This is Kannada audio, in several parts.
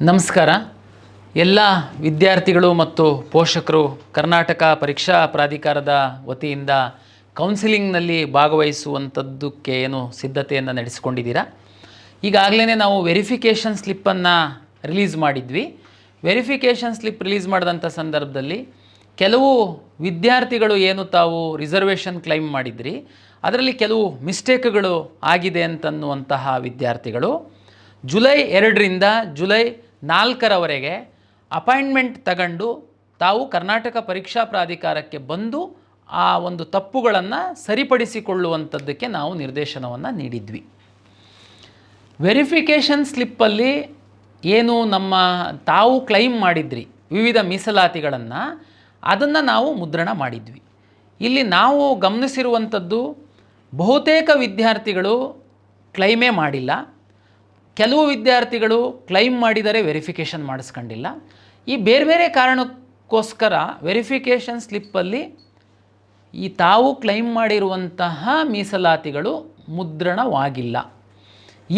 ನಮಸ್ಕಾರ. ಎಲ್ಲ ವಿದ್ಯಾರ್ಥಿಗಳು ಮತ್ತು ಪೋಷಕರು ಕರ್ನಾಟಕ ಪರೀಕ್ಷಾ ಪ್ರಾಧಿಕಾರದ ವತಿಯಿಂದ ಕೌನ್ಸಿಲಿಂಗ್ನಲ್ಲಿ ಭಾಗವಹಿಸುವಂಥದ್ದಕ್ಕೆ ಏನು ಸಿದ್ಧತೆಯನ್ನು ನಡೆಸಿಕೊಂಡಿದ್ದೀರಾ. ಈಗಾಗಲೇ ನಾವು ವೆರಿಫಿಕೇಷನ್ ಸ್ಲಿಪ್ಪನ್ನು ರಿಲೀಸ್ ಮಾಡಿದ್ವಿ. ವೆರಿಫಿಕೇಷನ್ ಸ್ಲಿಪ್ ರಿಲೀಸ್ ಮಾಡಿದಂಥ ಸಂದರ್ಭದಲ್ಲಿ ಕೆಲವು ವಿದ್ಯಾರ್ಥಿಗಳು ಏನು ತಾವು ರಿಸರ್ವೇಷನ್ ಕ್ಲೈಮ್ ಮಾಡಿದ್ರಿ, ಅದರಲ್ಲಿ ಕೆಲವು ಮಿಸ್ಟೇಕ್ಗಳು ಆಗಿದೆ ಅಂತನ್ನುವಂತಹ ವಿದ್ಯಾರ್ಥಿಗಳು ಜುಲೈ 2ರಿಂದ ಜುಲೈ 4ರವರೆಗೆ ಅಪಾಯಿಂಟ್ಮೆಂಟ್ ತಗೊಂಡು ತಾವು ಕರ್ನಾಟಕ ಪರೀಕ್ಷಾ ಪ್ರಾಧಿಕಾರಕ್ಕೆ ಬಂದು ಆ ಒಂದು ತಪ್ಪುಗಳನ್ನು ಸರಿಪಡಿಸಿಕೊಳ್ಳುವಂಥದ್ದಕ್ಕೆ ನಾವು ನಿರ್ದೇಶನವನ್ನು ನೀಡಿದ್ವಿ. ವೆರಿಫಿಕೇಷನ್ ಸ್ಲಿಪ್ಪಲ್ಲಿ ಏನು ತಾವು ಕ್ಲೈಮ್ ಮಾಡಿದ್ರಿ ವಿವಿಧ ಮೀಸಲಾತಿಗಳನ್ನು, ಅದನ್ನು ನಾವು ಮುದ್ರಣ ಮಾಡಿದ್ವಿ. ಇಲ್ಲಿ ನಾವು ಗಮನಿಸಿರುವಂಥದ್ದು, ಬಹುತೇಕ ವಿದ್ಯಾರ್ಥಿಗಳು ಕ್ಲೈಮೇ ಮಾಡಿಲ್ಲ. ಕೆಲವು ವಿದ್ಯಾರ್ಥಿಗಳು ಕ್ಲೈಮ್ ಮಾಡಿದರೆ ವೆರಿಫಿಕೇಷನ್ ಮಾಡಿಸ್ಕೊಂಡಿಲ್ಲ. ಈ ಬೇರೆ ಬೇರೆ ಕಾರಣಕ್ಕೋಸ್ಕರ ವೆರಿಫಿಕೇಷನ್ ಸ್ಲಿಪ್ಪಲ್ಲಿ ಈ ತಾವು ಕ್ಲೈಮ್ ಮಾಡಿರುವಂತಹ ಮೀಸಲಾತಿಗಳು ಮುದ್ರಣವಾಗಿಲ್ಲ.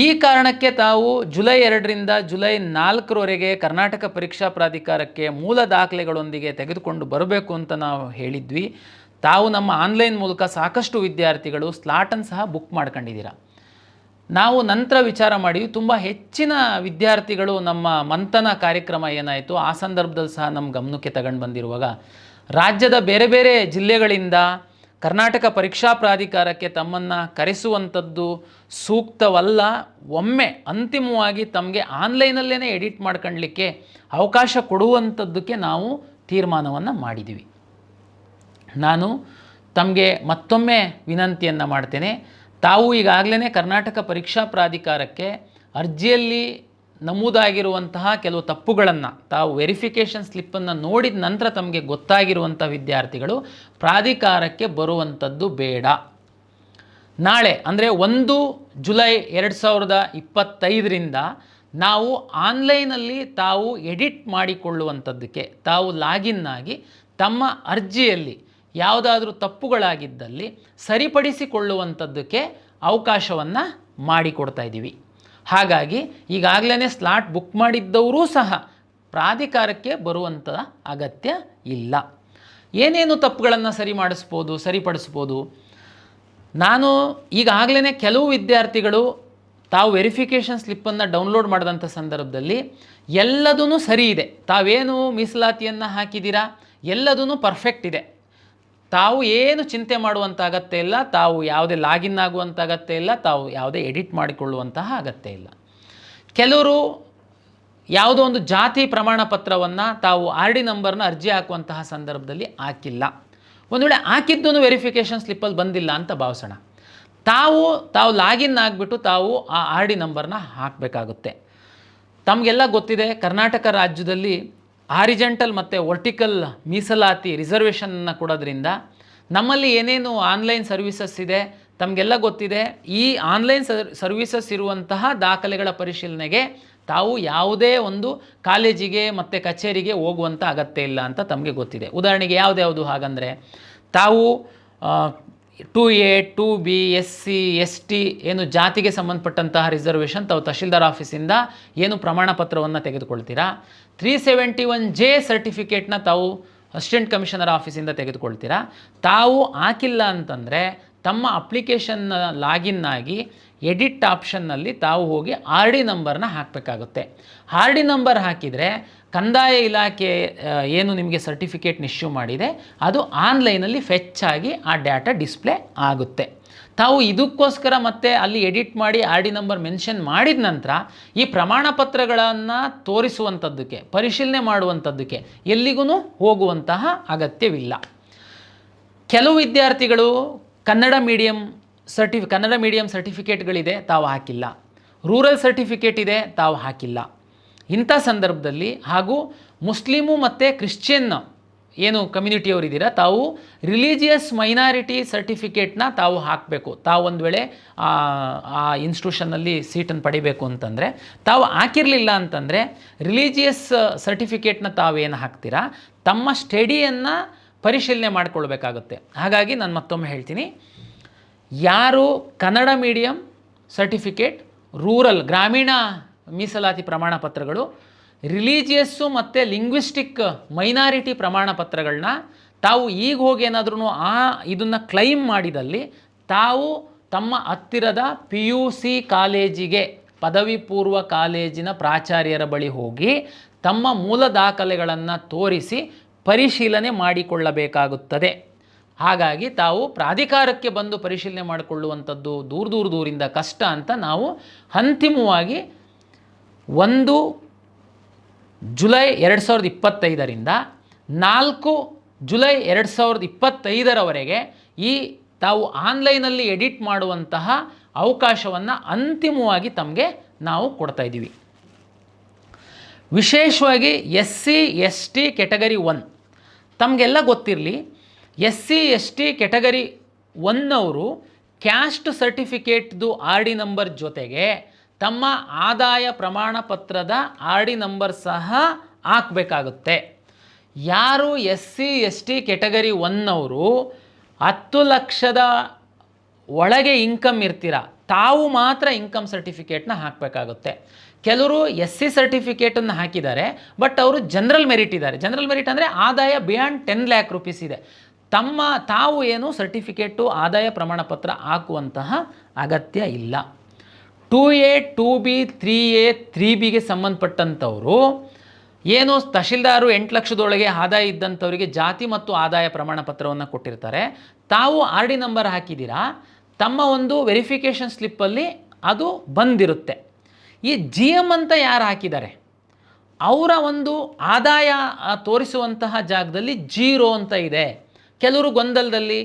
ಈ ಕಾರಣಕ್ಕೆ ತಾವು ಜುಲೈ 2ರಿಂದ ಜುಲೈ 4ರವರೆಗೆ ಕರ್ನಾಟಕ ಪರೀಕ್ಷಾ ಪ್ರಾಧಿಕಾರಕ್ಕೆ ಮೂಲ ದಾಖಲೆಗಳೊಂದಿಗೆ ತೆಗೆದುಕೊಂಡು ಬರಬೇಕು ಅಂತ ನಾವು ಹೇಳಿದ್ವಿ. ತಾವು ನಮ್ಮ ಆನ್ಲೈನ್ ಮೂಲಕ ಸಾಕಷ್ಟು ವಿದ್ಯಾರ್ಥಿಗಳು ಸ್ಲಾಟನ್ನು ಸಹ ಬುಕ್ ಮಾಡ್ಕೊಂಡಿದ್ದೀರಾ. ನಾವು ನಂತರ ವಿಚಾರ ಮಾಡಿದ್ವಿ, ತುಂಬ ಹೆಚ್ಚಿನ ವಿದ್ಯಾರ್ಥಿಗಳು ನಮ್ಮ ಮಂಥನ ಕಾರ್ಯಕ್ರಮ ಏನಾಯಿತು ಆ ಸಂದರ್ಭದಲ್ಲಿ ಸಹ ನಮ್ಮ ಗಮನಕ್ಕೆ ತಗೊಂಡು ಬಂದಿರುವಾಗ ರಾಜ್ಯದ ಬೇರೆ ಬೇರೆ ಜಿಲ್ಲೆಗಳಿಂದ ಕರ್ನಾಟಕ ಪರೀಕ್ಷಾ ಪ್ರಾಧಿಕಾರಕ್ಕೆ ತಮ್ಮನ್ನು ಕರೆಸುವಂಥದ್ದು ಸೂಕ್ತವಲ್ಲ. ಒಮ್ಮೆ ಅಂತಿಮವಾಗಿ ತಮಗೆ ಆನ್ಲೈನಲ್ಲೇ ಎಡಿಟ್ ಮಾಡ್ಕೊಳ್ಳಲಿಕ್ಕೆ ಅವಕಾಶ ಕೊಡುವಂಥದ್ದಕ್ಕೆ ನಾವು ತೀರ್ಮಾನವನ್ನು ಮಾಡಿದ್ವಿ. ನಾನು ತಮಗೆ ಮತ್ತೊಮ್ಮೆ ವಿನಂತಿಯನ್ನು ಮಾಡ್ತೇನೆ. ತಾವು ಈಗಾಗಲೇ ಕರ್ನಾಟಕ ಪರೀಕ್ಷಾ ಪ್ರಾಧಿಕಾರಕ್ಕೆ ಅರ್ಜಿಯಲ್ಲಿ ನಮೂದಾಗಿರುವಂತಹ ಕೆಲವು ತಪ್ಪುಗಳನ್ನು ತಾವು ವೆರಿಫಿಕೇಷನ್ ಸ್ಲಿಪ್ಪನ್ನು ನೋಡಿದ ನಂತರ ತಮಗೆ ಗೊತ್ತಾಗಿರುವಂಥ ವಿದ್ಯಾರ್ಥಿಗಳು ಪ್ರಾಧಿಕಾರಕ್ಕೆ ಬರುವಂಥದ್ದು ಬೇಡ. ನಾಳೆ ಅಂದರೆ 1 ಜುಲೈ 2025ರಿಂದ ನಾವು ಆನ್ಲೈನಲ್ಲಿ ತಾವು ಎಡಿಟ್ ಮಾಡಿಕೊಳ್ಳುವಂಥದ್ದಕ್ಕೆ ತಾವು ಲಾಗಿನ್ ಆಗಿ ತಮ್ಮ ಅರ್ಜಿಯಲ್ಲಿ ಯಾವುದಾದ್ರೂ ತಪ್ಪುಗಳಾಗಿದ್ದಲ್ಲಿ ಸರಿಪಡಿಸಿಕೊಳ್ಳುವಂಥದ್ದಕ್ಕೆ ಅವಕಾಶವನ್ನು ಮಾಡಿಕೊಡ್ತಾ ಇದ್ದೀವಿ. ಹಾಗಾಗಿ ಈಗಾಗಲೇ ಸ್ಲಾಟ್ ಬುಕ್ ಮಾಡಿದ್ದವರೂ ಸಹ ಪ್ರಾಧಿಕಾರಕ್ಕೆ ಬರುವಂಥ ಅಗತ್ಯ ಇಲ್ಲ. ಏನೇನು ತಪ್ಪುಗಳನ್ನು ಸರಿಪಡಿಸ್ಬೋದು? ನಾನು ಈಗಾಗಲೇ ಕೆಲವು ವಿದ್ಯಾರ್ಥಿಗಳು ತಾವು ವೆರಿಫಿಕೇಷನ್ ಸ್ಲಿಪ್ಪನ್ನು ಡೌನ್ಲೋಡ್ ಮಾಡಿದಂಥ ಸಂದರ್ಭದಲ್ಲಿ ಎಲ್ಲದೂ ಸರಿ ಇದೆ, ತಾವೇನು ಮೀಸಲಾತಿಯನ್ನು ಹಾಕಿದ್ದೀರಾ ಎಲ್ಲದೂ ಪರ್ಫೆಕ್ಟ್ ಇದೆ, ತಾವು ಏನು ಚಿಂತೆ ಮಾಡುವಂಥ ಅಗತ್ಯ ಇಲ್ಲ, ತಾವು ಯಾವುದೇ ಲಾಗಿನ್ ಆಗುವಂಥ ಅಗತ್ಯ ಇಲ್ಲ, ತಾವು ಯಾವುದೇ ಎಡಿಟ್ ಮಾಡಿಕೊಳ್ಳುವಂತಹ ಅಗತ್ಯ ಇಲ್ಲ. ಕೆಲವರು ಯಾವುದೋ ಒಂದು ಜಾತಿ ಪ್ರಮಾಣ ಪತ್ರವನ್ನು ತಾವು RD ನಂಬರ್ನ ಅರ್ಜಿ ಹಾಕುವಂತಹ ಸಂದರ್ಭದಲ್ಲಿ ಹಾಕಿಲ್ಲ. ಒಂದು ವೇಳೆ ಹಾಕಿದ್ದೂ ವೆರಿಫಿಕೇಷನ್ ಸ್ಲಿಪ್ಪಲ್ಲಿ ಬಂದಿಲ್ಲ ಅಂತ ಭಾವಿಸೋಣ, ತಾವು ಲಾಗಿನ್ ಆಗಿಬಿಟ್ಟು ತಾವು ಆ RD ನಂಬರ್ನ ಹಾಕಬೇಕಾಗುತ್ತೆ. ತಮಗೆಲ್ಲ ಗೊತ್ತಿದೆ, ಕರ್ನಾಟಕ ರಾಜ್ಯದಲ್ಲಿ ಹಾರಿಜೆಂಟಲ್ ಮತ್ತು ವರ್ಟಿಕಲ್ ಮೀಸಲಾತಿ ರಿಸರ್ವೇಷನ್ನ ಕೊಡೋದ್ರಿಂದ ನಮ್ಮಲ್ಲಿ ಏನೇನು ಆನ್ಲೈನ್ ಸರ್ವಿಸಸ್ ಇದೆ ತಮಗೆಲ್ಲ ಗೊತ್ತಿದೆ. ಈ ಆನ್ಲೈನ್ ಸರ್ವಿಸಸ್ ಇರುವಂತಹ ದಾಖಲೆಗಳ ಪರಿಶೀಲನೆಗೆ ತಾವು ಯಾವುದೇ ಒಂದು ಕಾಲೇಜಿಗೆ ಮತ್ತು ಕಚೇರಿಗೆ ಹೋಗುವಂಥ ಅಗತ್ಯ ಇಲ್ಲ ಅಂತ ತಮಗೆ ಗೊತ್ತಿದೆ. ಉದಾಹರಣೆಗೆ ಯಾವುದು ಹಾಗಂದರೆ, ತಾವು 2A 2B SC ST ಏನು ಜಾತಿಗೆ ಸಂಬಂಧಪಟ್ಟಂತಹ ರಿಸರ್ವೇಷನ್ ತಾವು ತಹಶೀಲ್ದಾರ್ ಆಫೀಸಿಂದ ಏನು ಪ್ರಮಾಣ ಪತ್ರವನ್ನು ತೆಗೆದುಕೊಳ್ತೀರಾ, 371J ಸರ್ಟಿಫಿಕೇಟ್ನ ತಾವು ಅಸಿಸ್ಟೆಂಟ್ ಕಮಿಷನರ್ ಆಫೀಸಿಂದ ತೆಗೆದುಕೊಳ್ತೀರಾ. ತಾವು ಹಾಕಿಲ್ಲ ಅಂತಂದರೆ ತಮ್ಮ ಅಪ್ಲಿಕೇಶನ್ನ ಲಾಗಿನ್ ಆಗಿ ಎಡಿಟ್ ಆಪ್ಷನ್ನಲ್ಲಿ ತಾವು ಹೋಗಿ RD ನಂಬರ್ನ ಹಾಕಬೇಕಾಗುತ್ತೆ. RD ನಂಬರ್ ಹಾಕಿದರೆ ಕಂದಾಯ ಇಲಾಖೆ ಏನು ನಿಮಗೆ ಸರ್ಟಿಫಿಕೇಟ್ನ ಇಶ್ಯೂ ಮಾಡಿದೆ ಅದು ಆನ್ಲೈನಲ್ಲಿ ಫೆಚ್ ಆಗಿ ಆ ಡಾಟಾ ಡಿಸ್ಪ್ಲೇ ಆಗುತ್ತೆ. ತಾವು ಇದಕ್ಕೋಸ್ಕರ ಮತ್ತೆ ಅಲ್ಲಿ ಎಡಿಟ್ ಮಾಡಿ RD ನಂಬರ್ ಮೆನ್ಷನ್ ಮಾಡಿದ ನಂತರ ಈ ಪ್ರಮಾಣ ಪತ್ರಗಳನ್ನು ತೋರಿಸುವಂಥದ್ದಕ್ಕೆ ಪರಿಶೀಲನೆ ಮಾಡುವಂಥದ್ದಕ್ಕೆ ಎಲ್ಲಿಗೂ ಹೋಗುವಂತಹ ಅಗತ್ಯವಿಲ್ಲ. ಕೆಲವು ವಿದ್ಯಾರ್ಥಿಗಳು ಕನ್ನಡ ಮೀಡಿಯಂ ಸರ್ಟಿಫಿಕೇಟ್ಗಳಿದೆ, ತಾವು ಹಾಕಿಲ್ಲ. ರೂರಲ್ ಸರ್ಟಿಫಿಕೇಟ್ ಇದೆ, ತಾವು ಹಾಕಿಲ್ಲ. ಇಂಥ ಸಂದರ್ಭದಲ್ಲಿ ಹಾಗೂ ಮುಸ್ಲಿಮು ಮತ್ತು ಕ್ರಿಶ್ಚಿಯನ್ ಏನು ಕಮ್ಯುನಿಟಿಯವರಿದ್ದೀರಾ ತಾವು ರಿಲಿಜಿಯಸ್ ಮೈನಾರಿಟಿ ಸರ್ಟಿಫಿಕೇಟ್ನ ತಾವು ಹಾಕಬೇಕು. ತಾವು ಒಂದು ವೇಳೆ ಆ ಇನ್ಸ್ಟಿಟ್ಯೂಷನ್ನಲ್ಲಿ ಸೀಟನ್ನು ಪಡಿಬೇಕು ಅಂತಂದರೆ, ತಾವು ಹಾಕಿರಲಿಲ್ಲ ಅಂತಂದರೆ ರಿಲಿಜಿಯಸ್ ಸರ್ಟಿಫಿಕೇಟ್ನ ತಾವೇನು ಹಾಕ್ತೀರಾ ತಮ್ಮ ಸ್ಟಡಿಯನ್ನು ಪರಿಶೀಲನೆ ಮಾಡಿಕೊಳ್ಬೇಕಾಗುತ್ತೆ. ಹಾಗಾಗಿ ನಾನು ಮತ್ತೊಮ್ಮೆ ಹೇಳ್ತೀನಿ, ಯಾರು ಕನ್ನಡ ಮೀಡಿಯಂ ಸರ್ಟಿಫಿಕೇಟ್, ರೂರಲ್ ಗ್ರಾಮೀಣ ಮೀಸಲಾತಿ ಪ್ರಮಾಣ ಪತ್ರಗಳು, ರಿಲಿಜಿಯಸ್ಸು ಮತ್ತು ಲಿಂಗ್ವಿಸ್ಟಿಕ್ ಮೈನಾರಿಟಿ ಪ್ರಮಾಣ ಪತ್ರಗಳನ್ನ ತಾವು ಈಗ ಹೋಗಿ ಏನಾದ್ರೂ ಇದನ್ನು ಕ್ಲೈಮ್ ಮಾಡಿದಲ್ಲಿ ತಾವು ತಮ್ಮ ಹತ್ತಿರದ PUC ಕಾಲೇಜಿಗೆ, ಪದವಿ ಪೂರ್ವ ಕಾಲೇಜಿನ ಪ್ರಾಚಾರ್ಯರ ಬಳಿ ಹೋಗಿ ತಮ್ಮ ಮೂಲ ದಾಖಲೆಗಳನ್ನು ತೋರಿಸಿ ಪರಿಶೀಲನೆ ಮಾಡಿಕೊಳ್ಳಬೇಕಾಗುತ್ತದೆ. ಹಾಗಾಗಿ ತಾವು ಪ್ರಾಧಿಕಾರಕ್ಕೆ ಬಂದು ಪರಿಶೀಲನೆ ಮಾಡಿಕೊಳ್ಳುವಂಥದ್ದು ದೂರದಿಂದ ಕಷ್ಟ ಅಂತ ನಾವು ಅಂತಿಮವಾಗಿ 1 ಜುಲೈ 2025ರಿಂದ 4 ಜುಲೈ 2025ರವರೆಗೆ ಈ ತಾವು ಆನ್ಲೈನಲ್ಲಿ ಎಡಿಟ್ ಮಾಡುವಂತಹ ಅವಕಾಶವನ್ನು ಅಂತಿಮವಾಗಿ ತಮಗೆ ನಾವು ಕೊಡ್ತಾಯಿದ್ದೀವಿ. ವಿಶೇಷವಾಗಿ SC/ST ಕೆಟಗರಿ 1 ತಮಗೆಲ್ಲ ಗೊತ್ತಿರಲಿ, SC/ST ಕೆಟಗರಿ 1 ಅವರು ಕ್ಯಾಸ್ಟ್ ಸರ್ಟಿಫಿಕೇಟ್ದು RD ನಂಬರ್ ಜೊತೆಗೆ ತಮ್ಮ ಆದಾಯ ಪ್ರಮಾಣ ಪತ್ರದ RD ನಂಬರ್ ಸಹ ಹಾಕಬೇಕಾಗುತ್ತೆ. ಯಾರು SC/ST ಕೆಟಗರಿ 1 ಅವರು 10 ಲಕ್ಷದ ಒಳಗೆ ಇನ್ಕಮ್ ಇರ್ತೀರ, ತಾವು ಮಾತ್ರ ಇನ್ಕಮ್ ಸರ್ಟಿಫಿಕೇಟ್ನ ಹಾಕಬೇಕಾಗುತ್ತೆ. ಕೆಲವರು SC ಸರ್ಟಿಫಿಕೇಟನ್ನು ಹಾಕಿದ್ದಾರೆ, ಬಟ್ ಅವರು ಜನರಲ್ ಮೆರಿಟ್ ಇದ್ದಾರೆ. ಜನರಲ್ ಮೆರಿಟ್ ಅಂದರೆ ಆದಾಯ ಬಿಯಾಂಡ್ 10 ಲ್ಯಾಕ್ ರುಪೀಸ್ ಇದೆ. ತಾವು ಏನು ಸರ್ಟಿಫಿಕೇಟು ಆದಾಯ ಪ್ರಮಾಣ ಪತ್ರ ಹಾಕುವಂತಹ ಅಗತ್ಯ ಇಲ್ಲ. 2A 2B 3A 3Bಗೆ ಸಂಬಂಧಪಟ್ಟಂಥವರು ಏನು ತಹಶೀಲ್ದಾರು 8 ಲಕ್ಷದೊಳಗೆ ಆದಾಯ ಇದ್ದಂಥವರಿಗೆ ಜಾತಿ ಮತ್ತು ಆದಾಯ ಪ್ರಮಾಣ ಪತ್ರವನ್ನು ಕೊಟ್ಟಿರ್ತಾರೆ. ತಾವು RD ನಂಬರ್ ಹಾಕಿದ್ದೀರಾ, ತಮ್ಮ ಒಂದು ವೆರಿಫಿಕೇಷನ್ ಸ್ಲಿಪ್ಪಲ್ಲಿ ಅದು ಬಂದಿರುತ್ತೆ. ಈ GM ಅಂತ ಯಾರು ಹಾಕಿದ್ದಾರೆ ಅವರ ಒಂದು ಆದಾಯ ತೋರಿಸುವಂತಹ ಜಾಗದಲ್ಲಿ 0 ಅಂತ ಇದೆ. ಕೆಲವರು ಗೊಂದಲದಲ್ಲಿ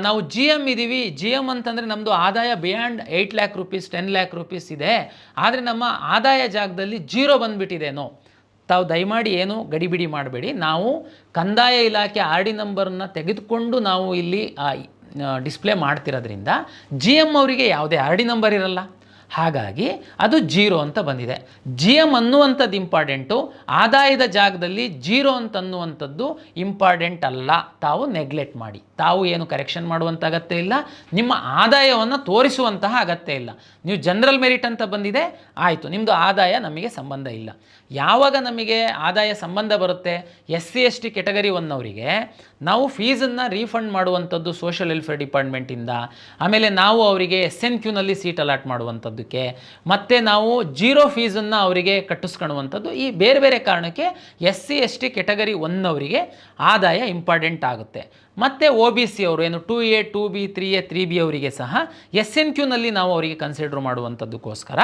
ನಾವು GM ಇದ್ದೀವಿ, GM ಅಂತಂದರೆ ನಮ್ಮದು ಆದಾಯ beyond 8 lac rupees 10 lac rupees ಇದೆ, ಆದರೆ ನಮ್ಮ ಆದಾಯ ಜಾಗದಲ್ಲಿ 0 ಬಂದುಬಿಟ್ಟಿದೇನೋ. ತಾವು ದಯಮಾಡಿ ಏನು ಗಡಿಬಿಡಿ ಮಾಡಬೇಡಿ. ನಾವು ಕಂದಾಯ ಇಲಾಖೆ RD ನಂಬರನ್ನು ತೆಗೆದುಕೊಂಡು ನಾವು ಇಲ್ಲಿ ಡಿಸ್ಪ್ಲೇ ಮಾಡ್ತಿರೋದ್ರಿಂದ GM ಅವರಿಗೆ ಯಾವುದೇ RD ನಂಬರ್ ಇರಲ್ಲ, ಹಾಗಾಗಿ ಅದು 0 ಅಂತ ಬಂದಿದೆ. GM ಅನ್ನುವಂಥದ್ದು ಇಂಪಾರ್ಟೆಂಟು, ಆದಾಯದ ಜಾಗದಲ್ಲಿ 0 ಅಂತ ಅನ್ನುವಂಥದ್ದು ಇಂಪಾರ್ಟೆಂಟ್ ಅಲ್ಲ. ತಾವು ನೆಗ್ಲೆಕ್ಟ್ ಮಾಡಿ, ತಾವು ಏನು ಕರೆಕ್ಷನ್ ಮಾಡುವಂಥ ಅಗತ್ಯ ಇಲ್ಲ, ನಿಮ್ಮ ಆದಾಯವನ್ನು ತೋರಿಸುವಂತಹ ಅಗತ್ಯ ಇಲ್ಲ. ನೀವು ಜನರಲ್ ಮೆರಿಟ್ ಅಂತ ಬಂದಿದೆ, ಆಯಿತು, ನಿಮ್ಮದು ಆದಾಯ ನಮಗೆ ಸಂಬಂಧ ಇಲ್ಲ. ಯಾವಾಗ ನಮಗೆ ಆದಾಯ ಸಂಬಂಧ ಬರುತ್ತೆ, SC/ST ಕೆಟಗರಿ 1 ಅವರಿಗೆ ನಾವು ಫೀಸನ್ನು ರೀಫಂಡ್ ಮಾಡುವಂಥದ್ದು ಸೋಷಿಯಲ್ ವೆಲ್ಫೇರ್ ಡಿಪಾರ್ಟ್ಮೆಂಟಿಂದ, ಆಮೇಲೆ ನಾವು ಅವರಿಗೆ SNQನಲ್ಲಿ ಸೀಟ್ ಅಲಾಟ್ ಮಾಡುವಂಥದ್ದಕ್ಕೆ, ಮತ್ತು ನಾವು 0 ಫೀಸನ್ನು ಅವರಿಗೆ ಕಟ್ಟಿಸ್ಕೊಳ್ಳುವಂಥದ್ದು, ಈ ಬೇರೆ ಬೇರೆ ಕಾರಣಕ್ಕೆ SC/ST ಕೆಟಗರಿ 1 ಅವರಿಗೆ ಆದಾಯ ಇಂಪಾರ್ಟೆಂಟ್ ಆಗುತ್ತೆ. ಮತ್ತು OBC ಅವರು ಏನು 2A 2B 3A 3B ಅವರಿಗೆ ಸಹ SNQನಲ್ಲಿ ನಾವು ಅವರಿಗೆ ಕನ್ಸಿಡರ್ ಮಾಡುವಂಥದ್ದಕ್ಕೋಸ್ಕರ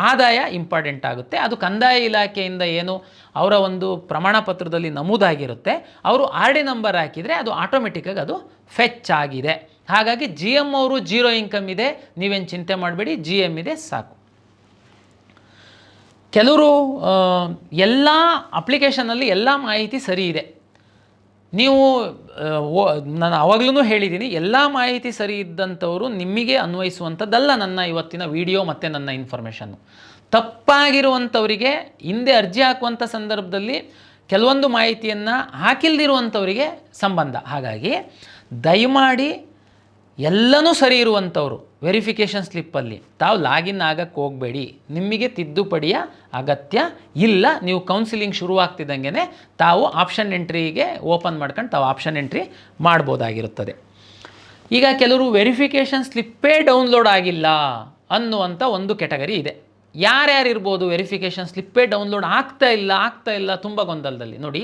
ಆದಾಯ ಇಂಪಾರ್ಟೆಂಟ್ ಆಗುತ್ತೆ. ಅದು ಕಂದಾಯ ಇಲಾಖೆಯಿಂದ ಏನು ಅವರ ಒಂದು ಪ್ರಮಾಣ ಪತ್ರದಲ್ಲಿ ನಮೂದಾಗಿರುತ್ತೆ, ಅವರು RD ನಂಬರ್ ಹಾಕಿದರೆ ಅದು ಆಟೋಮೆಟಿಕ್ಕಾಗಿ ಅದು ಫೆಚ್ ಆಗಿದೆ. ಹಾಗಾಗಿ GM ಅವರು 0 ಇನ್ಕಮ್ ಇದೆ, ನೀವೇನು ಚಿಂತೆ ಮಾಡಬೇಡಿ, GM ಇದೆ ಸಾಕು. ಕೆಲವರು ಎಲ್ಲ ಅಪ್ಲಿಕೇಶನಲ್ಲಿ ಎಲ್ಲ ಮಾಹಿತಿ ಸರಿ ಇದೆ, ನೀವು ನಾನು ಆವಾಗಲೂ ಹೇಳಿದ್ದೀನಿ, ಎಲ್ಲ ಮಾಹಿತಿ ಸರಿ ಇದ್ದಂಥವರು ನಿಮಗೆ ಅನ್ವಯಿಸುವಂಥದ್ದಲ್ಲ ನನ್ನ ಇವತ್ತಿನ ವಿಡಿಯೋ ಮತ್ತು ನನ್ನ ಇನ್ಫಾರ್ಮೇಷನ್ನು. ತಪ್ಪಾಗಿರುವಂಥವರಿಗೆ ಹಿಂದೆ ಅರ್ಜಿ ಹಾಕುವಂಥ ಸಂದರ್ಭದಲ್ಲಿ ಕೆಲವೊಂದು ಮಾಹಿತಿಯನ್ನು ಹಾಕಿಲ್ದಿರುವಂಥವರಿಗೆ ಸಂಬಂಧ. ಹಾಗಾಗಿ ದಯಮಾಡಿ ಎಲ್ಲನೂ ಸರಿ ಇರುವಂಥವ್ರು ವೆರಿಫಿಕೇಷನ್ ಸ್ಲಿಪ್ಪಲ್ಲಿ ತಾವು ಲಾಗಿನ್ ಆಗಕ್ಕೆ ಹೋಗಬೇಡಿ, ನಿಮಗೆ ತಿದ್ದುಪಡಿಯ ಅಗತ್ಯ ಇಲ್ಲ. ನೀವು ಕೌನ್ಸಿಲಿಂಗ್ ಶುರುವಾಗ್ತಿದ್ದಂಗೆ ತಾವು ಆಪ್ಷನ್ ಎಂಟ್ರಿಗೆ ಓಪನ್ ಮಾಡ್ಕೊಂಡು ತಾವು ಆಪ್ಷನ್ ಎಂಟ್ರಿ ಮಾಡ್ಬೋದಾಗಿರುತ್ತದೆ. ಈಗ ಕೆಲವರು ವೆರಿಫಿಕೇಷನ್ ಸ್ಲಿಪ್ಪೇ ಡೌನ್ಲೋಡ್ ಆಗಿಲ್ಲ ಅನ್ನುವಂಥ ಒಂದು ಕೆಟಗರಿ ಇದೆ. ಯಾರ್ಯಾರು ಇರ್ಬೋದು ವೆರಿಫಿಕೇಷನ್ ಸ್ಲಿಪ್ಪೇ ಡೌನ್ಲೋಡ್ ಆಗ್ತಾ ಇಲ್ಲ ತುಂಬ ಗೊಂದಲದಲ್ಲಿ? ನೋಡಿ,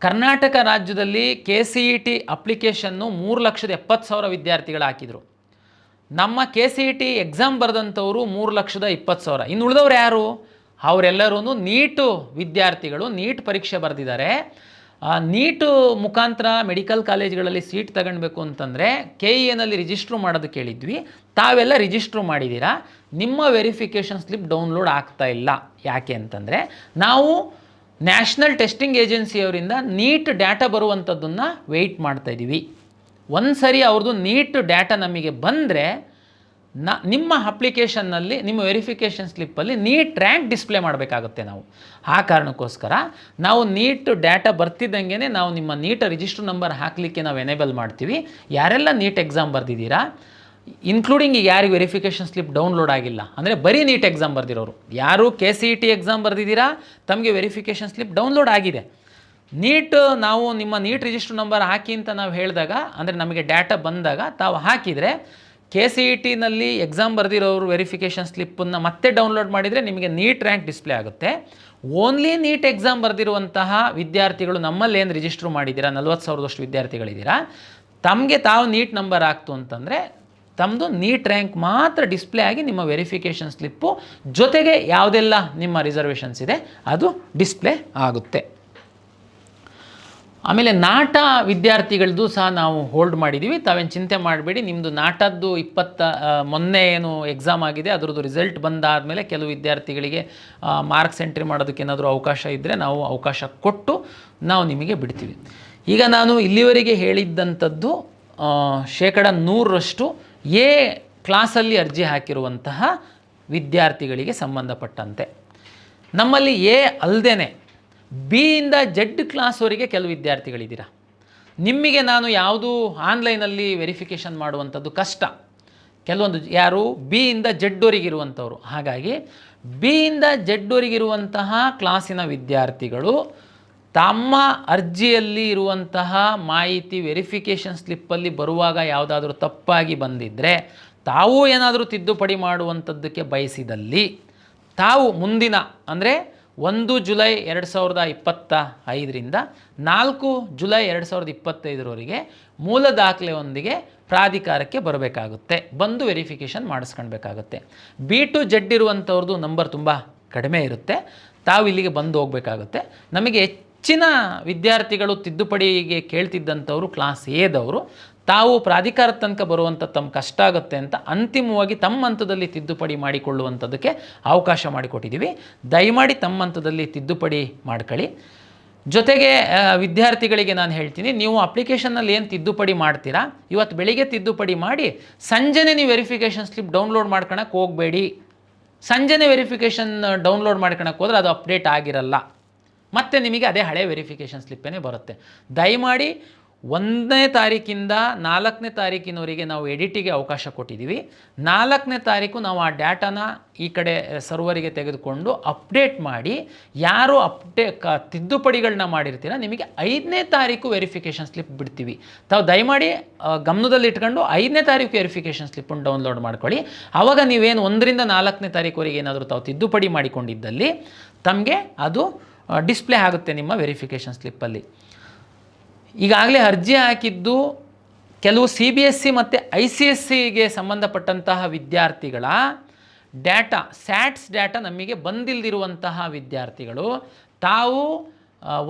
ಕರ್ನಾಟಕ ರಾಜ್ಯದಲ್ಲಿ KCET ಅಪ್ಲಿಕೇಶನ್ನು 3,70,000 ವಿದ್ಯಾರ್ಥಿಗಳು ಹಾಕಿದರು. ನಮ್ಮ KCET ಎಕ್ಸಾಮ್ ಬರೆದಂಥವರು 3,20,000. ಇನ್ನು ಉಳಿದವ್ರು ಯಾರು? ಅವರೆಲ್ಲರೂ ನೀಟು ವಿದ್ಯಾರ್ಥಿಗಳು, ನೀಟ್ ಪರೀಕ್ಷೆ ಬರೆದಿದ್ದಾರೆ. ನೀಟು ಮುಖಾಂತರ ಮೆಡಿಕಲ್ ಕಾಲೇಜ್ಗಳಲ್ಲಿ ಸೀಟ್ ತಗೊಳ್ಬೇಕು ಅಂತಂದರೆ KEAನಲ್ಲಿ ರಿಜಿಸ್ಟ್ರು ಮಾಡೋದು ಕೇಳಿದ್ವಿ. ತಾವೆಲ್ಲ ರಿಜಿಸ್ಟ್ರು ಮಾಡಿದ್ದೀರಾ, ನಿಮ್ಮ ವೆರಿಫಿಕೇಷನ್ ಸ್ಲಿಪ್ ಡೌನ್ಲೋಡ್ ಆಗ್ತಾ ಇಲ್ಲ. ಯಾಕೆ ಅಂತಂದರೆ ನಾವು ನ್ಯಾಷನಲ್ ಟೆಸ್ಟಿಂಗ್ ಏಜೆನ್ಸಿಯವರಿಂದ ನೀಟ್ ಡಾಟಾ ಬರುವಂಥದ್ದನ್ನು ವೆಯ್ಟ್ ಮಾಡ್ತಾಯಿದ್ದೀವಿ. ಒಂದು ಸರಿ ಅವ್ರದ್ದು ನೀಟ್ ಡಾಟಾ ನಮಗೆ ಬಂದರೆ ನಿಮ್ಮ ಅಪ್ಲಿಕೇಶನ್ನಲ್ಲಿ ನಿಮ್ಮ ವೆರಿಫಿಕೇಷನ್ ಸ್ಲಿಪ್ಪಲ್ಲಿ ನೀಟ್ ರ್ಯಾಂಕ್ ಡಿಸ್ಪ್ಲೇ ಮಾಡಬೇಕಾಗುತ್ತೆ ನಾವು. ಆ ಕಾರಣಕ್ಕೋಸ್ಕರ ನಾವು ನೀಟ್ ಡಾಟಾ ಬರ್ತಿದ್ದಂಗೆ ನಾವು ನಿಮ್ಮ ನೀಟ್ ರಿಜಿಸ್ಟರ್ ನಂಬರ್ ಹಾಕಲಿಕ್ಕೆ ನಾವು ಎನೇಬಲ್ ಮಾಡ್ತೀವಿ. ಯಾರೆಲ್ಲ ನೀಟ್ ಎಕ್ಸಾಮ್ ಬರೆದಿದ್ದೀರಾ ಇನ್ಕ್ಲೂಡಿಂಗ್ ಈಗ ಯಾರಿಗೆ ವೆರಿಫಿಕೇಷನ್ ಸ್ಲಿಪ್ ಡೌನ್ಲೋಡ್ ಆಗಿಲ್ಲ, ಅಂದರೆ ಬರೀ ನೀಟ್ ಎಕ್ಸಾಮ್ ಬರೆದಿರೋರು, ಯಾರು KCET ಎಕ್ಸಾಮ್ ಬರೆದಿದ್ದೀರಾ ತಮಗೆ ವೆರಿಫಿಕೇಷನ್ ಸ್ಲಿಪ್ ಡೌನ್ಲೋಡ್ ಆಗಿದೆ. ನೀಟ್ ನಾವು ನಿಮ್ಮ ನೀಟ್ ರಿಜಿಸ್ಟರ್ ನಂಬರ್ ಹಾಕಿ ಅಂತ ನಾವು ಹೇಳಿದಾಗ, ಅಂದರೆ ನಮಗೆ ಡೇಟಾ ಬಂದಾಗ ತಾವು ಹಾಕಿದರೆ KCETನಲ್ಲಿ ಎಕ್ಸಾಮ್ ಬರೆದಿರೋರು ವೆರಿಫಿಕೇಷನ್ ಸ್ಲಿಪ್ಪನ್ನು ಮತ್ತೆ ಡೌನ್ಲೋಡ್ ಮಾಡಿದರೆ ನಿಮಗೆ ನೀಟ್ ರ್ಯಾಂಕ್ ಡಿಸ್ಪ್ಲೇ ಆಗುತ್ತೆ. ಓನ್ಲಿ ನೀಟ್ ಎಕ್ಸಾಮ್ ಬರೆದಿರುವಂತಹ ವಿದ್ಯಾರ್ಥಿಗಳು ನಮ್ಮಲ್ಲಿ ಏನು ರಿಜಿಸ್ಟ್ರ್ ಮಾಡಿದ್ದೀರಾ, 40,000 ವಿದ್ಯಾರ್ಥಿಗಳಿದ್ದೀರಾ, ತಮಗೆ ತಾವು ನೀಟ್ ನಂಬರ್ ಆಗ್ತು ಅಂತಂದರೆ ತಮ್ಮದು ನೀಟ್ ರ್ಯಾಂಕ್ ಮಾತ್ರ ಡಿಸ್ಪ್ಲೇ ಆಗಿ ನಿಮ್ಮ ವೆರಿಫಿಕೇಷನ್ ಸ್ಲಿಪ್ಪು ಜೊತೆಗೆ ಯಾವುದೆಲ್ಲ ನಿಮ್ಮ ರಿಸರ್ವೇಷನ್ಸ್ ಇದೆ ಅದು ಡಿಸ್ಪ್ಲೇ ಆಗುತ್ತೆ. ಆಮೇಲೆ ನಾಟ ವಿದ್ಯಾರ್ಥಿಗಳದ್ದು ಸಹ ನಾವು ಹೋಲ್ಡ್ ಮಾಡಿದ್ದೀವಿ, ತಾವೇನು ಚಿಂತೆ ಮಾಡಬೇಡಿ. ನಿಮ್ಮದು ನಾಟದ್ದು ಮೊನ್ನೆ ಏನು ಎಕ್ಸಾಮ್ ಆಗಿದೆ ಅದರದ್ದು ರಿಸಲ್ಟ್ ಬಂದಾದಮೇಲೆ ಕೆಲವು ವಿದ್ಯಾರ್ಥಿಗಳಿಗೆ ಮಾರ್ಕ್ಸ್ ಎಂಟ್ರಿ ಮಾಡೋದಕ್ಕೆ ಏನಾದರೂ ಅವಕಾಶ ಇದ್ದರೆ ನಾವು ಅವಕಾಶ ಕೊಟ್ಟು ನಾವು ನಿಮಗೆ ಬಿಡ್ತೀವಿ. ಈಗ ನಾನು ಇಲ್ಲಿವರೆಗೆ ಹೇಳಿದ್ದಂಥದ್ದು 100% ಎ ಕ್ಲಾಸಲ್ಲಿ ಅರ್ಜಿ ಹಾಕಿರುವಂತಹ ವಿದ್ಯಾರ್ಥಿಗಳಿಗೆ ಸಂಬಂಧಪಟ್ಟಂತೆ. ನಮ್ಮಲ್ಲಿ ಎ ಅಲ್ಲದೇ ಬಿ ಇಂದ ಜೆಡ್ ಕ್ಲಾಸ್ವರೆಗೆ ಕೆಲವು ವಿದ್ಯಾರ್ಥಿಗಳಿದ್ದೀರಾ. ನಿಮಗೆ ನಾನು ಯಾವುದು ಆನ್ಲೈನಲ್ಲಿ ವೆರಿಫಿಕೇಷನ್ ಮಾಡುವಂಥದ್ದು ಕಷ್ಟ, ಕೆಲವೊಂದು ಯಾರು ಬಿ ಇಂದ ಜೆಡ್ವರೆಗಿರುವಂಥವ್ರು. ಹಾಗಾಗಿ ಬಿ ಇಂದ ಜೆಡ್ವರೆಗಿರುವಂತಹ ಕ್ಲಾಸಿನ ವಿದ್ಯಾರ್ಥಿಗಳು ತಮ್ಮ ಅರ್ಜಿಯಲ್ಲಿ ಇರುವಂತಹ ಮಾಹಿತಿ ವೆರಿಫಿಕೇಷನ್ ಸ್ಲಿಪ್ಪಲ್ಲಿ ಬರುವಾಗ ಯಾವುದಾದ್ರೂ ತಪ್ಪಾಗಿ ಬಂದಿದ್ದರೆ, ತಾವು ಏನಾದರೂ ತಿದ್ದುಪಡಿ ಮಾಡುವಂಥದ್ದಕ್ಕೆ ಬಯಸಿದಲ್ಲಿ ತಾವು ಮುಂದಿನ ಅಂದರೆ 1 ಜುಲೈ 2025ರಿಂದ 4 ಜುಲೈ 2025ರವರೆಗೆ ಮೂಲ ದಾಖಲೆಯೊಂದಿಗೆ ಪ್ರಾಧಿಕಾರಕ್ಕೆ ಬರಬೇಕಾಗುತ್ತೆ, ಬಂದು ವೆರಿಫಿಕೇಷನ್ ಮಾಡಿಸ್ಕೊಳ್ಬೇಕಾಗುತ್ತೆ. ಬಿ ಟು ಜೆಡ್ ಇರುವಂಥವ್ರದ್ದು ನಂಬರ್ ತುಂಬ ಕಡಿಮೆ ಇರುತ್ತೆ, ತಾವು ಇಲ್ಲಿಗೆ ಬಂದು ಹೋಗಬೇಕಾಗುತ್ತೆ. ನಮಗೆ ಹೆಚ್ಚಿನ ವಿದ್ಯಾರ್ಥಿಗಳು ತಿದ್ದುಪಡಿಗೆ ಕೇಳ್ತಿದ್ದಂಥವರು ಕ್ಲಾಸ್ ಎದವರು, ತಾವು ಪ್ರಾಧಿಕಾರ ತನಕ ಬರುವಂಥ ತಮ್ಮ ಕಷ್ಟ ಆಗುತ್ತೆ ಅಂತ ಅಂತಿಮವಾಗಿ ತಮ್ಮ ಹಂತದಲ್ಲಿ ತಿದ್ದುಪಡಿ ಮಾಡಿಕೊಳ್ಳುವಂಥದ್ದಕ್ಕೆ ಅವಕಾಶ ಮಾಡಿಕೊಟ್ಟಿದ್ದೀವಿ. ದಯಮಾಡಿ ತಮ್ಮ ಹಂತದಲ್ಲಿ ತಿದ್ದುಪಡಿ ಮಾಡ್ಕೊಳ್ಳಿ. ಜೊತೆಗೆ ವಿದ್ಯಾರ್ಥಿಗಳಿಗೆ ನಾನು ಹೇಳ್ತೀನಿ, ನೀವು ಅಪ್ಲಿಕೇಶನ್ನಲ್ಲಿ ಏನು ತಿದ್ದುಪಡಿ ಮಾಡ್ತೀರಾ ಇವತ್ತು ಬೆಳಿಗ್ಗೆ ತಿದ್ದುಪಡಿ ಮಾಡಿ ಸಂಜೆನೇ ನೀವು ವೆರಿಫಿಕೇಷನ್ ಸ್ಲಿಪ್ ಡೌನ್ಲೋಡ್ ಮಾಡ್ಕೊಳಕ್ಕೆ ಹೋಗಬೇಡಿ. ಸಂಜೆನೇ ವೆರಿಫಿಕೇಷನ್ ಡೌನ್ಲೋಡ್ ಮಾಡ್ಕೊಳಕ್ಕೆ ಹೋದರೆ ಅದು ಅಪ್ಡೇಟ್ ಆಗಿರಲ್ಲ, ಮತ್ತು ನಿಮಗೆ ಅದೇ ಹಳೆ ವೆರಿಫಿಕೇಷನ್ ಸ್ಲಿಪ್ಪೇ ಬರುತ್ತೆ. ದಯಮಾಡಿ 1ನೇ ತಾರೀಕಿಂದ 4ನೇ ತಾರೀಕಿನವರೆಗೆ ನಾವು ಎಡಿಟಿಗೆ ಅವಕಾಶ ಕೊಟ್ಟಿದ್ದೀವಿ. 4ನೇ ತಾರೀಕು ನಾವು ಆ ಡೇಟಾನ ಈ ಕಡೆ ಸರ್ವರಿಗೆ ತೆಗೆದುಕೊಂಡು ಅಪ್ಡೇಟ್ ಮಾಡಿ, ಯಾರು ತಿದ್ದುಪಡಿಗಳನ್ನ ಮಾಡಿರ್ತೀರ ನಿಮಗೆ 5ನೇ ತಾರೀಕು ವೆರಿಫಿಕೇಷನ್ ಸ್ಲಿಪ್ ಬಿಡ್ತೀವಿ. ತಾವು ದಯಮಾಡಿ ಗಮನದಲ್ಲಿ ಇಟ್ಕೊಂಡು 5ನೇ ತಾರೀಕು ವೆರಿಫಿಕೇಷನ್ ಸ್ಲಿಪ್ಪನ್ನು ಡೌನ್ಲೋಡ್ ಮಾಡ್ಕೊಳ್ಳಿ. ಆವಾಗ ನೀವೇನು 1ರಿಂದ 4ನೇ ತಾರೀಕುವರೆಗೆ ಏನಾದರೂ ತಾವು ತಿದ್ದುಪಡಿ ಮಾಡಿಕೊಂಡಿದ್ದಲ್ಲಿ ತಮಗೆ ಅದು ಡಿಸ್ಪ್ಲೇ ಆಗುತ್ತೆ ನಿಮ್ಮ ವೆರಿಫಿಕೇಷನ್ ಸ್ಲಿಪ್ಪಲ್ಲಿ. ಈಗಾಗಲೇ ಅರ್ಜಿ ಹಾಕಿದ್ದು ಕೆಲವು CBSE ಮತ್ತು ICSEಗೆ ಸಂಬಂಧಪಟ್ಟಂತಹ ವಿದ್ಯಾರ್ಥಿಗಳ ಡೇಟಾ, ಸ್ಯಾಟ್ಸ್ ಡೇಟಾ ನಮಗೆ ಬಂದಿಲ್ಲದಿರುವಂತಹ ವಿದ್ಯಾರ್ಥಿಗಳು, ತಾವು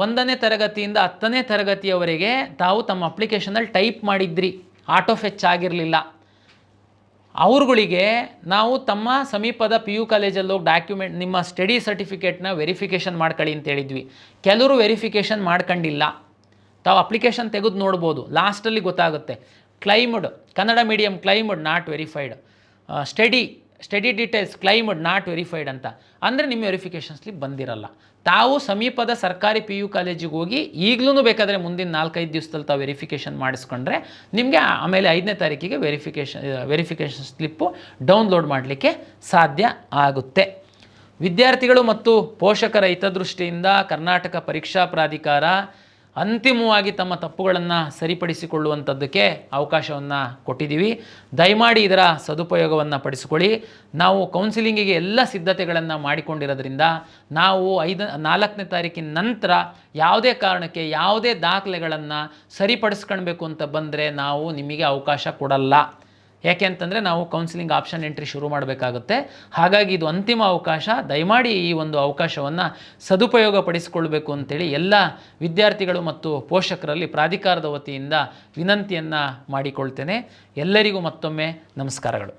1ನೇ ತರಗತಿಯಿಂದ 10ನೇ ತರಗತಿಯವರೆಗೆ ತಾವು ತಮ್ಮ ಅಪ್ಲಿಕೇಶನಲ್ಲಿ ಟೈಪ್ ಮಾಡಿದ್ರಿ, ಆಟೋ ಫೆಚ್ ಆಗಿರಲಿಲ್ಲ, ಅವ್ರುಗಳಿಗೆ ನಾವು ತಮ್ಮ ಸಮೀಪದ PU ಕಾಲೇಜಲ್ಲಿ ಹೋಗಿ ಡಾಕ್ಯುಮೆಂಟ್ ನಿಮ್ಮ ಸ್ಟಡಿ ಸರ್ಟಿಫಿಕೇಟ್ನ ವೆರಿಫಿಕೇಷನ್ ಮಾಡ್ಕೊಳ್ಳಿ ಅಂತ ಹೇಳಿದ್ವಿ. ಕೆಲವರು ವೆರಿಫಿಕೇಷನ್ ಮಾಡ್ಕೊಂಡಿಲ್ಲ, ತಾವು ಅಪ್ಲಿಕೇಶನ್ ತೆಗೆದು ನೋಡ್ಬೋದು, ಲಾಸ್ಟಲ್ಲಿ ಗೊತ್ತಾಗುತ್ತೆ. Claimed Kannada medium claimed not verified, study details claimed not verified ಅಂತ, ಅಂದರೆ ನಿಮ್ಮ ವೆರಿಫಿಕೇಷನ್ ಸ್ಲಿಪ್ ಬಂದಿರಲ್ಲ. ತಾವು ಸಮೀಪದ ಸರ್ಕಾರಿ PU ಕಾಲೇಜಿಗೆ ಹೋಗಿ ಈಗಲೂ ಬೇಕಾದರೆ ಮುಂದಿನ 4-5 ದಿವಸದಲ್ಲಿ ತಾವು ವೆರಿಫಿಕೇಷನ್ ಮಾಡಿಸ್ಕೊಂಡ್ರೆ ನಿಮಗೆ ಆಮೇಲೆ 5ನೇ ತಾರೀಕಿಗೆ ವೆರಿಫಿಕೇಷನ್ ಸ್ಲಿಪ್ಪು ಡೌನ್ಲೋಡ್ ಮಾಡಲಿಕ್ಕೆ ಸಾಧ್ಯ ಆಗುತ್ತೆ. ವಿದ್ಯಾರ್ಥಿಗಳು ಮತ್ತು ಪೋಷಕರ ಹಿತದೃಷ್ಟಿಯಿಂದ ಕರ್ನಾಟಕ ಪರೀಕ್ಷಾ ಪ್ರಾಧಿಕಾರ ಅಂತಿಮವಾಗಿ ತಮ್ಮ ತಪ್ಪುಗಳನ್ನು ಸರಿಪಡಿಸಿಕೊಳ್ಳುವಂಥದ್ದಕ್ಕೆ ಅವಕಾಶವನ್ನು ಕೊಟ್ಟಿದ್ದೀವಿ. ದಯಮಾಡಿ ಇದರ ಸದುಪಯೋಗವನ್ನು ಪಡಿಸಿಕೊಳ್ಳಿ. ನಾವು ಕೌನ್ಸಿಲಿಂಗಿಗೆ ಎಲ್ಲ ಸಿದ್ಧತೆಗಳನ್ನು ಮಾಡಿಕೊಂಡಿರೋದ್ರಿಂದ ನಾವು 4ನೇ ತಾರೀಕಿನ ನಂತರ ಯಾವುದೇ ಕಾರಣಕ್ಕೆ ಯಾವುದೇ ದಾಖಲೆಗಳನ್ನು ಸರಿಪಡಿಸ್ಕೊಳ್ಬೇಕು ಅಂತ ಬಂದರೆ ನಾವು ನಿಮಗೆ ಅವಕಾಶ ಕೊಡಲ್ಲ. ಯಾಕೆ ಅಂತಂದರೆ ನಾವು ಕೌನ್ಸಿಲಿಂಗ್ ಆಪ್ಷನ್ ಎಂಟ್ರಿ ಶುರು ಮಾಡಬೇಕಾಗುತ್ತೆ. ಹಾಗಾಗಿ ಇದು ಅಂತಿಮ ಅವಕಾಶ. ದಯಮಾಡಿ ಈ ಒಂದು ಅವಕಾಶವನ್ನು ಸದುಪಯೋಗ ಪಡಿಸಿಕೊಳ್ಬೇಕು ಅಂತೇಳಿ ಎಲ್ಲ ವಿದ್ಯಾರ್ಥಿಗಳು ಮತ್ತು ಪೋಷಕರಲ್ಲಿ ಪ್ರಾಧಿಕಾರದ ವತಿಯಿಂದ ವಿನಂತಿಯನ್ನು ಮಾಡಿಕೊಳ್ತೇನೆ. ಎಲ್ಲರಿಗೂ ಮತ್ತೊಮ್ಮೆ ನಮಸ್ಕಾರಗಳು.